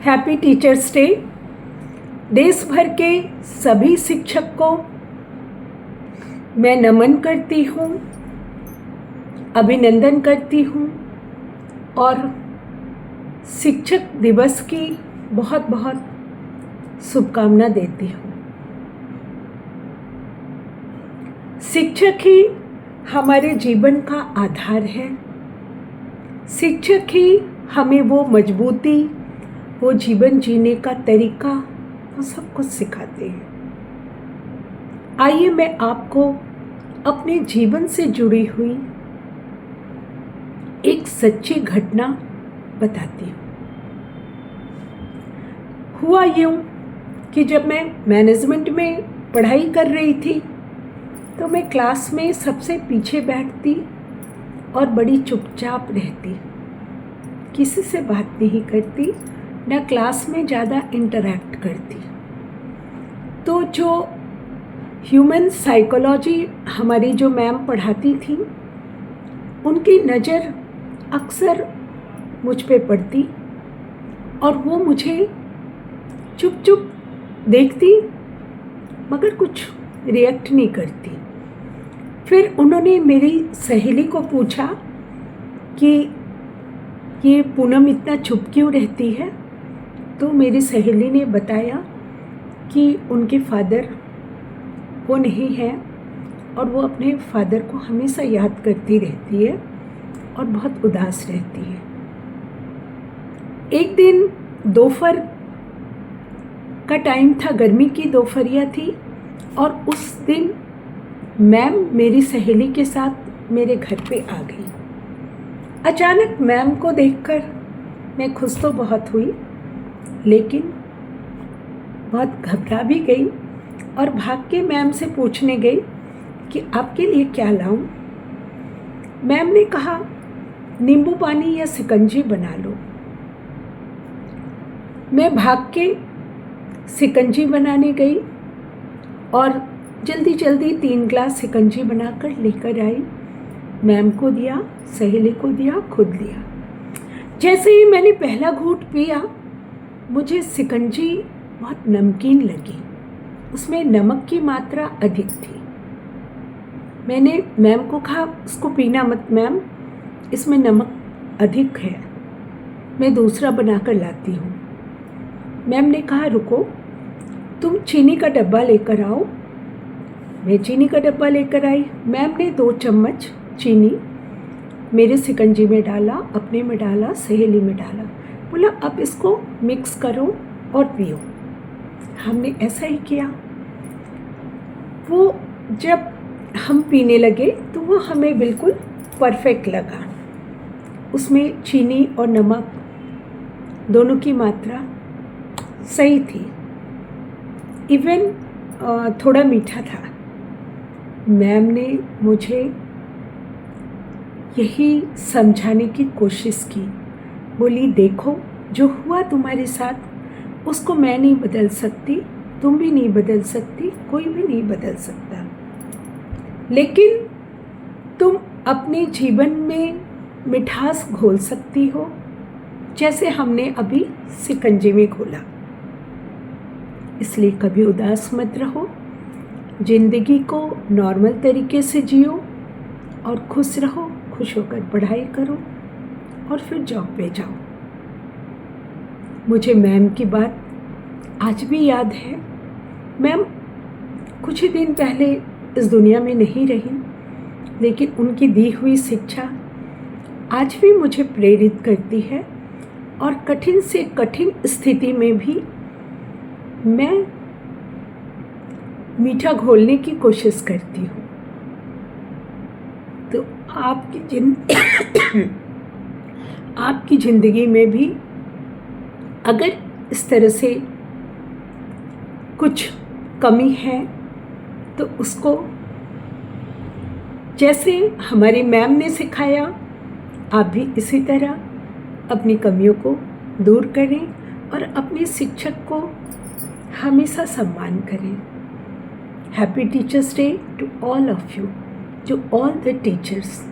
Happy teachers day. देश भर के सभी शिक्षक को मैं नमन करती हूँ, अभिनंदन करती हूँ और शिक्षक दिवस की बहुत बहुत शुभकामना देती हूँ। शिक्षक ही हमारे जीवन का आधार है। शिक्षक ही हमें वो मजबूती, वो जीवन जीने का तरीका, वो सब कुछ सिखाते हैं। आइए मैं आपको अपने जीवन से जुड़ी हुई एक सच्ची घटना बताती हूँ। हुआ यूँ कि जब मैं मैनेजमेंट में पढ़ाई कर रही थी तो मैं क्लास में सबसे पीछे बैठती और बड़ी चुपचाप रहती, किसी से बात नहीं करती, ना क्लास में ज़्यादा इंटरैक्ट करती। तो जो ह्यूमन साइकोलॉजी हमारी जो मैम पढ़ाती थी, उनकी नज़र अक्सर मुझ पे पड़ती और वो मुझे चुप चुप देखती मगर कुछ रिएक्ट नहीं करती। फिर उन्होंने मेरी सहेली को पूछा कि ये पूनम इतना चुप क्यों रहती है। तो मेरी सहेली ने बताया कि उनके फादर वो नहीं है और वो अपने फादर को हमेशा याद करती रहती है और बहुत उदास रहती है। एक दिन दोपहर का टाइम था, गर्मी की दोपहरिया थी और उस दिन मैम मेरी सहेली के साथ मेरे घर पे आ गई। अचानक मैम को देखकर मैं खुश तो बहुत हुई, लेकिन बहुत घबरा भी गई और भाग के मैम से पूछने गई कि आपके लिए क्या लाऊं। मैम ने कहा नींबू पानी या शिकंजी बना लो। मैं भाग के शिकंजी बनाने गई और जल्दी जल्दी 3 ग्लास शिकंजी बनाकर लेकर आई। मैम को दिया, सहेली को दिया, खुद लिया। जैसे ही मैंने पहला घूंट पिया, मुझे शिकंजी बहुत नमकीन लगी, उसमें नमक की मात्रा अधिक थी। मैंने मैम को कहा उसको पीना मत मैम, इसमें नमक अधिक है, मैं दूसरा बनाकर लाती हूँ। मैम ने कहा रुको, तुम चीनी का डब्बा लेकर आओ। मैं चीनी का डब्बा लेकर आई। मैम ने 2 चम्मच चीनी मेरे शिकंजी में डाला, अपने में डाला, सहेली में डाला, बोला अब इसको मिक्स करो और पियो। हमने ऐसा ही किया। वो जब हम पीने लगे तो वो हमें बिल्कुल परफेक्ट लगा। उसमें चीनी और नमक दोनों की मात्रा सही थी, इवन थोड़ा मीठा था। मैम ने मुझे यही समझाने की कोशिश की, बोली देखो जो हुआ तुम्हारे साथ उसको मैं नहीं बदल सकती, तुम भी नहीं बदल सकती, कोई भी नहीं बदल सकता, लेकिन तुम अपने जीवन में मिठास घोल सकती हो, जैसे हमने अभी शिकंजी में घोला। इसलिए कभी उदास मत रहो, जिंदगी को नॉर्मल तरीके से जियो और खुश रहो, खुश होकर पढ़ाई करो और फिर जॉब पे जाओ। मुझे मैम की बात आज भी याद है। मैम कुछ ही दिन पहले इस दुनिया में नहीं रही, लेकिन उनकी दी हुई शिक्षा आज भी मुझे प्रेरित करती है और कठिन से कठिन स्थिति में भी मैं मीठा घोलने की कोशिश करती हूँ। तो आपकी ज़िंदगी में भी अगर इस तरह से कुछ कमी है तो उसको जैसे हमारी मैम ने सिखाया, आप भी इसी तरह अपनी कमियों को दूर करें और अपने शिक्षक को हमेशा सम्मान करें। Happy Teachers Day to all of you, to all the teachers.